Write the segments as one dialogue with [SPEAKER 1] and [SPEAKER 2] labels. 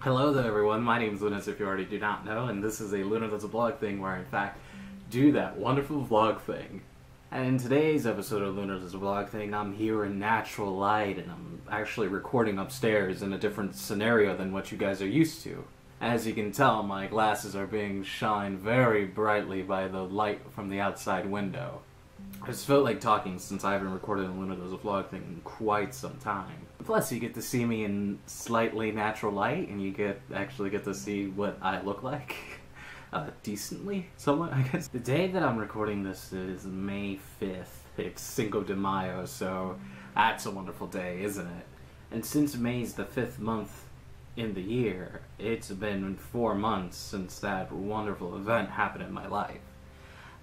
[SPEAKER 1] Hello there everyone, my name is Luna, if you already do not know, and this is a Luna Does a Vlog thing where I in fact do that wonderful vlog thing. And in today's episode of Luna Does a Vlog thing, I'm here in natural light and I'm actually recording upstairs in a different scenario than what you guys are used to. As you can tell, my glasses are being shined very brightly by the light from the outside window. I just felt like talking since I haven't recorded a Luna Does a Vlog thing in quite some time. Plus, you get to see me in slightly natural light, and you actually get to see what I look like. Decently, somewhat, I guess. The day that I'm recording this is May 5th. It's Cinco de Mayo, so that's a wonderful day, isn't it? And since May's the 5th month in the year, it's been 4 months since that wonderful event happened in my life.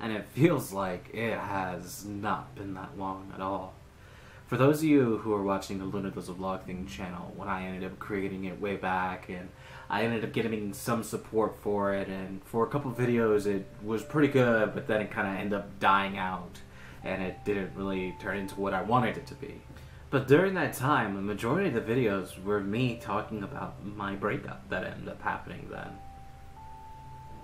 [SPEAKER 1] And it feels like it has not been that long at all. For those of you who are watching the Luna Does a Vlog thing channel, when I ended up creating it way back, and I ended up getting some support for it, and for a couple videos it was pretty good, but then it kind of ended up dying out, and it didn't really turn into what I wanted it to be. But during that time, the majority of the videos were me talking about my breakup that ended up happening then.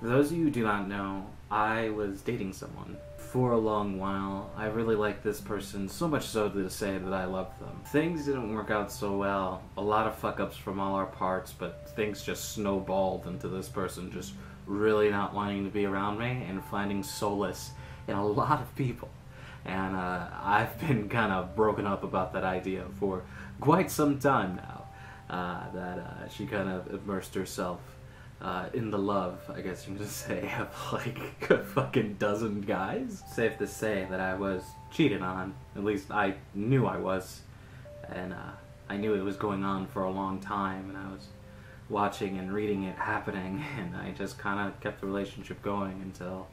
[SPEAKER 1] For those of you who do not know, I was dating someone for a long while. I really liked this person, so much so to say that I loved them. Things didn't work out so well, a lot of fuck-ups from all our parts, but things just snowballed into this person just really not wanting to be around me and finding solace in a lot of people. And I've been kind of broken up about that idea for quite some time now, that she kind of immersed herself in the love, I guess you can just say, of like a fucking dozen guys. Safe to say that I was cheated on. At least I knew I was. And I knew it was going on for a long time, and I was watching and reading it happening, and I just kind of kept the relationship going until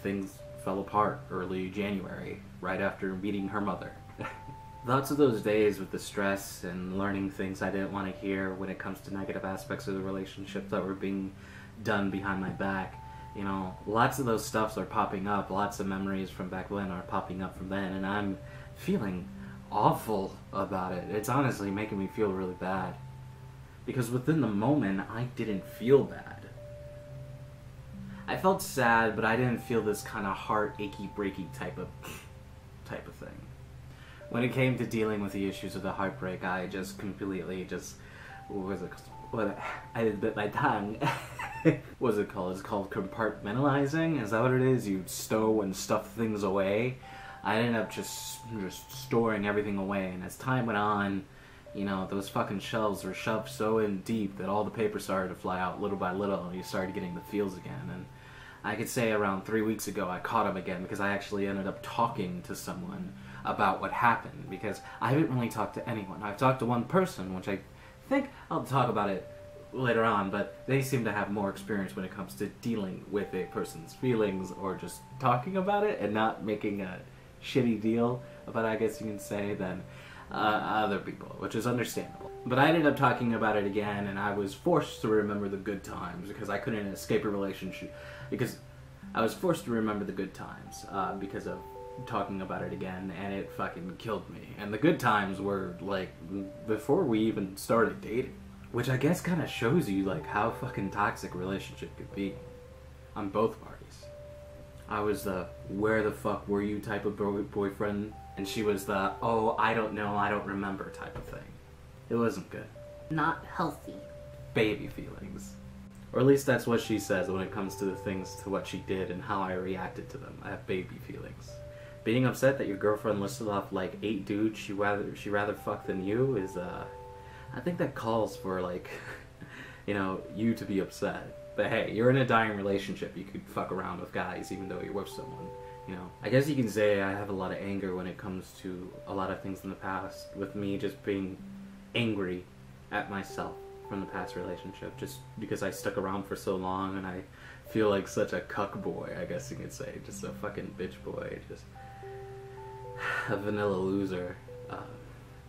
[SPEAKER 1] things fell apart early January, right after meeting her mother. Lots of those days with the stress and learning things I didn't want to hear when it comes to negative aspects of the relationship that were being done behind my back. You know, lots of those stuffs are popping up, lots of memories from back then are popping up from then, and I'm feeling awful about it. It's honestly making me feel really bad. Because within the moment, I didn't feel bad. I felt sad, but I didn't feel this kind of heart achy breaky type of thing. When it came to dealing with the issues of the heartbreak, I just completely I bit my tongue. What's it called? It's called compartmentalizing? Is that what it is? You stow and stuff things away? I ended up just storing everything away, and as time went on, you know, those fucking shelves were shoved so in deep that all the paper started to fly out little by little, and you started getting the feels again. And I could say around 3 weeks ago I caught him again because I actually ended up talking to someone about what happened, because I haven't really talked to anyone. I've talked to one person, which I think I'll talk about it later on, but they seem to have more experience when it comes to dealing with a person's feelings or just talking about it and not making a shitty deal about it, I guess you can say, than other people, which is understandable. But I ended up talking about it again, and I was forced to remember the good times because I couldn't escape a relationship, because I was forced to remember the good times because of talking about it again, and it fucking killed me. And the good times were like before we even started dating, which I guess kind of shows you like how fucking toxic a relationship could be on both parties. I was the where the fuck were you type of boyfriend, and she was the oh I don't know, I don't remember type of thing. It wasn't good. Not healthy. Baby feelings. Or at least that's what she says when it comes to the things, to what she did and how I reacted to them. I have baby feelings. Being upset that your girlfriend listed off like 8 dudes she rather fuck than you is, I think that calls for like, you know, you to be upset. But hey, you're in a dying relationship, you could fuck around with guys even though you're with someone, you know. I guess you can say I have a lot of anger when it comes to a lot of things in the past, with me just being angry at myself from the past relationship, just because I stuck around for so long and I feel like such a cuck boy, I guess you could say. Just a fucking bitch boy, just a vanilla loser.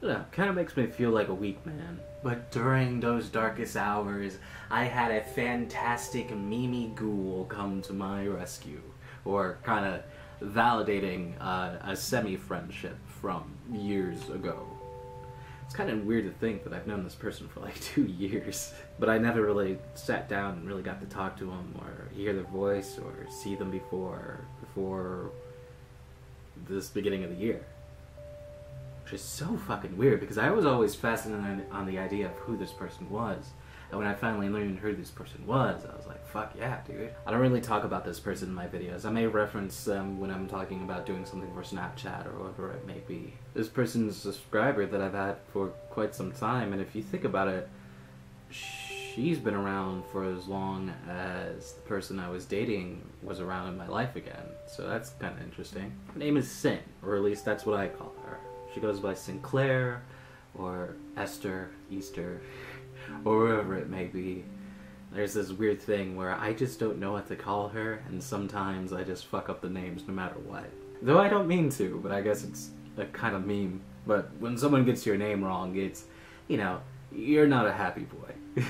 [SPEAKER 1] Yeah, kind of makes me feel like a weak man. But during those darkest hours, I had a fantastic Mimi ghoul come to my rescue, or kind of validating a semi-friendship from years ago. It's kind of weird to think that I've known this person for like 2 years, but I never really sat down and really got to talk to them or hear their voice or see them before this beginning of the year. Which is so fucking weird, because I was always fascinated on the idea of who this person was. And when I finally learned who this person was, I was like, fuck yeah, dude. I don't really talk about this person in my videos. I may reference them when I'm talking about doing something for Snapchat or whatever it may be. This person's a subscriber that I've had for quite some time, and if you think about it, she's been around for as long as the person I was dating was around in my life again. So that's kind of interesting. Her name is Sin, or at least that's what I call her. She goes by Sinclair, or Esther, Easter, or wherever it may be. There's this weird thing where I just don't know what to call her, and sometimes I just fuck up the names no matter what. Though I don't mean to, but I guess it's a kind of meme. But when someone gets your name wrong, it's, you know, you're not a happy boy.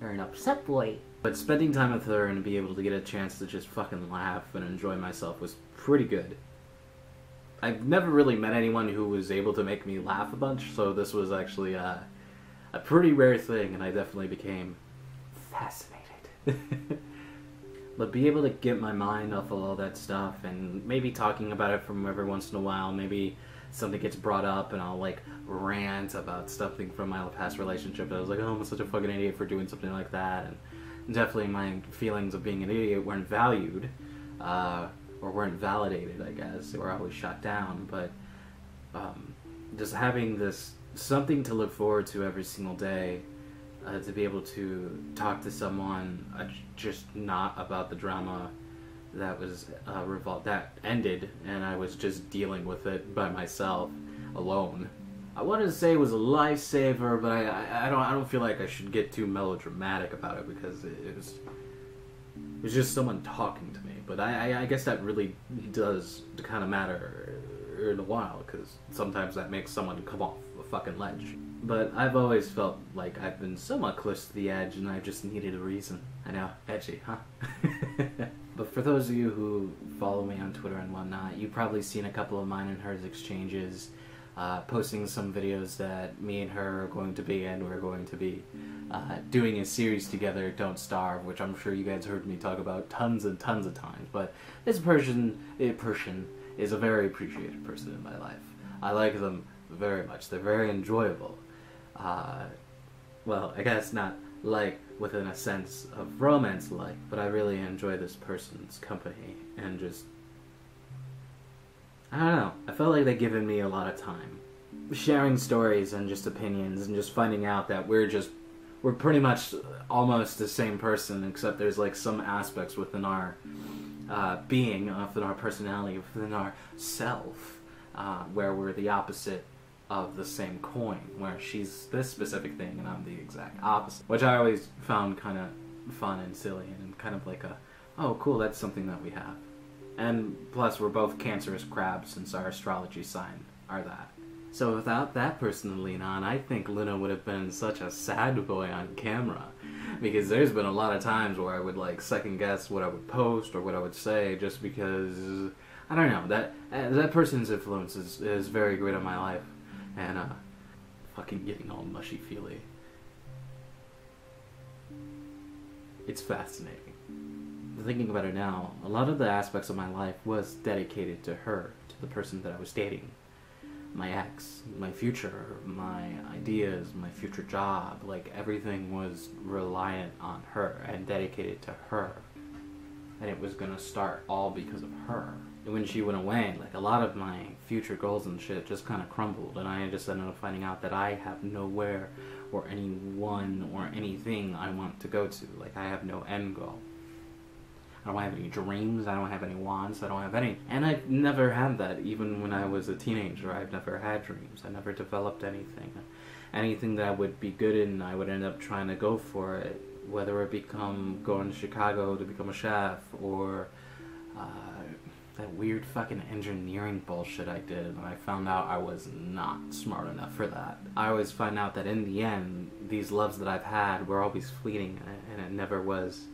[SPEAKER 1] You're an upset boy. But spending time with her and to be able to get a chance to just fucking laugh and enjoy myself was pretty good. I've never really met anyone who was able to make me laugh a bunch, so this was actually a pretty rare thing, and I definitely became fascinated. But be able to get my mind off of all that stuff, and maybe talking about it from every once in a while, maybe something gets brought up and I'll like rant about something from my past relationship. I was like, oh, I'm such a fucking idiot for doing something like that, and definitely my feelings of being an idiot weren't valued, or weren't validated, I guess. They were always shot down, but just having this something to look forward to every single day, to be able to talk to someone just not about the drama that was that ended, and I was just dealing with it by myself, alone. I wanted to say it was a lifesaver, but I don't feel like I should get too melodramatic about it, because it was just someone talking to me. But I guess that really does kind of matter in a while, because sometimes that makes someone come off a fucking ledge. But I've always felt like I've been somewhat close to the edge, and I just needed a reason. I know, edgy, huh? But for those of you who follow me on Twitter and whatnot, you've probably seen a couple of mine and hers exchanges, posting some videos that me and her are going to be in. We're going to be doing a series together, Don't Starve, which I'm sure you guys heard me talk about tons and tons of times. But this person is a very appreciated person in my life. I like them very much. They're very enjoyable. Well, I guess not like within a sense of romance like, but I really enjoy this person's company, and just, I don't know, I felt like they've given me a lot of time. Sharing stories and just opinions, and just finding out that we're pretty much almost the same person, except there's like some aspects within our being, within our personality, within our self, where we're the opposite of the same coin, where she's this specific thing and I'm the exact opposite, which I always found kind of fun and silly, and kind of like oh cool, that's something that we have. And plus we're both cancerous crabs, since our astrology sign are that. So without that person to lean on, I think Luna would have been such a sad boy on camera, because there's been a lot of times where I would like second guess what I would post or what I would say, just because, I don't know, that person's influence is very great on my life. And fucking getting all mushy feely. It's fascinating. Thinking about it now, a lot of the aspects of my life was dedicated to her, to the person that I was dating. My ex, my future, my ideas, my future job, like everything was reliant on her and dedicated to her. And it was gonna start all because of her. And when she went away, like a lot of my future goals and shit just kind of crumbled, and I just ended up finding out that I have nowhere or anyone or anything I want to go to. Like, I have no end goal. I don't have any dreams, I don't have any wants, I don't have any. And I've never had that, even when I was a teenager. I've never had dreams. I never developed anything. Anything that I would be good in, I would end up trying to go for it. Whether it become going to Chicago to become a chef, or that weird fucking engineering bullshit I did, and I found out I was not smart enough for that. I always find out that in the end, these loves that I've had were always fleeting, and it never was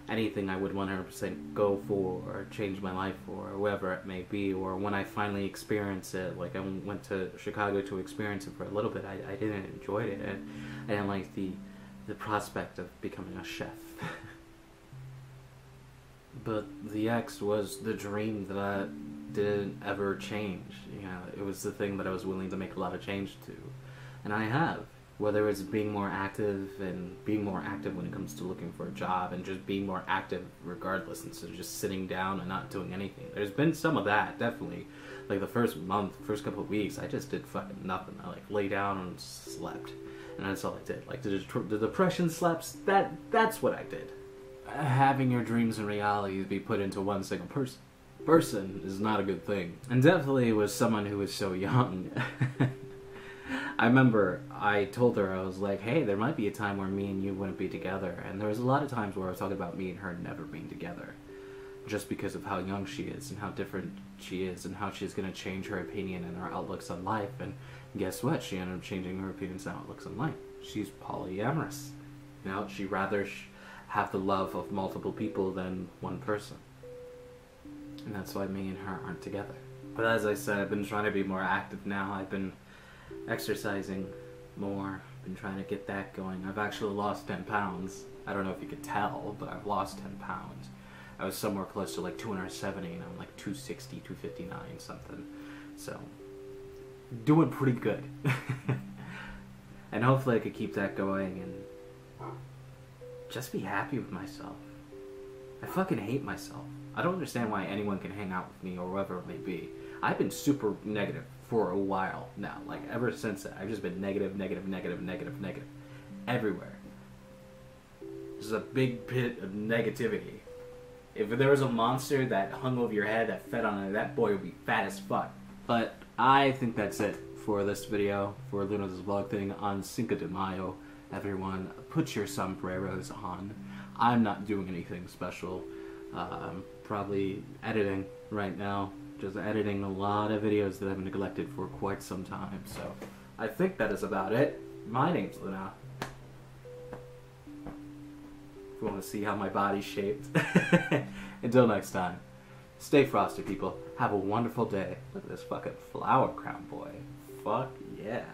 [SPEAKER 1] anything I would 100% go for or change my life for, or whatever it may be. Or when I finally experience it, like I went to Chicago to experience it for a little bit, I didn't enjoy it. I didn't like the prospect of becoming a chef. But the X was the dream that I didn't ever change. You know, it was the thing that I was willing to make a lot of change to. And I have. Whether it's being more active and being more active when it comes to looking for a job and just being more active regardless instead of just sitting down and not doing anything. There's been some of that, definitely. Like the first month, first couple of weeks, I just did fucking nothing. I like lay down and slept. And that's all I did. Like the depression slaps, that's what I did. Having your dreams and realities be put into one single person is not a good thing. And definitely was someone who was so young. I remember I told her, I was like, hey, there might be a time where me and you wouldn't be together. And there was a lot of times where I was talking about me and her never being together. Just because of how young she is and how different she is and how she's going to change her opinion and her outlooks on life. And guess what? She ended up changing her opinions and outlooks on life. She's polyamorous. You know, she'd rather have the love of multiple people than one person. And that's why me and her aren't together. But as I said, I've been trying to be more active now. I've been exercising more, been trying to get that going. I've actually lost 10 pounds. I don't know if you could tell, but I've lost 10 pounds. I was somewhere close to like 270 and I'm like 260, 259 something. So, doing pretty good. And hopefully I could keep that going and just be happy with myself. I fucking hate myself. I don't understand why anyone can hang out with me or whoever it may be. I've been super negative for a while now. Like, ever since that, I've just been negative, everywhere. There's a big pit of negativity. If there was a monster that hung over your head that fed on it, that boy would be fat as fuck. But I think that's it for this video, for Luna's vlog thing on Cinco de Mayo. Everyone, put your sombreros on. I'm not doing anything special. I'm probably editing right now. Just editing a lot of videos that I've neglected for quite some time. So, I think that is about it. My name's Luna. If you want to see how my body's shaped. Until next time, stay frosty, people. Have a wonderful day. Look at this fucking flower crown boy. Fuck yeah.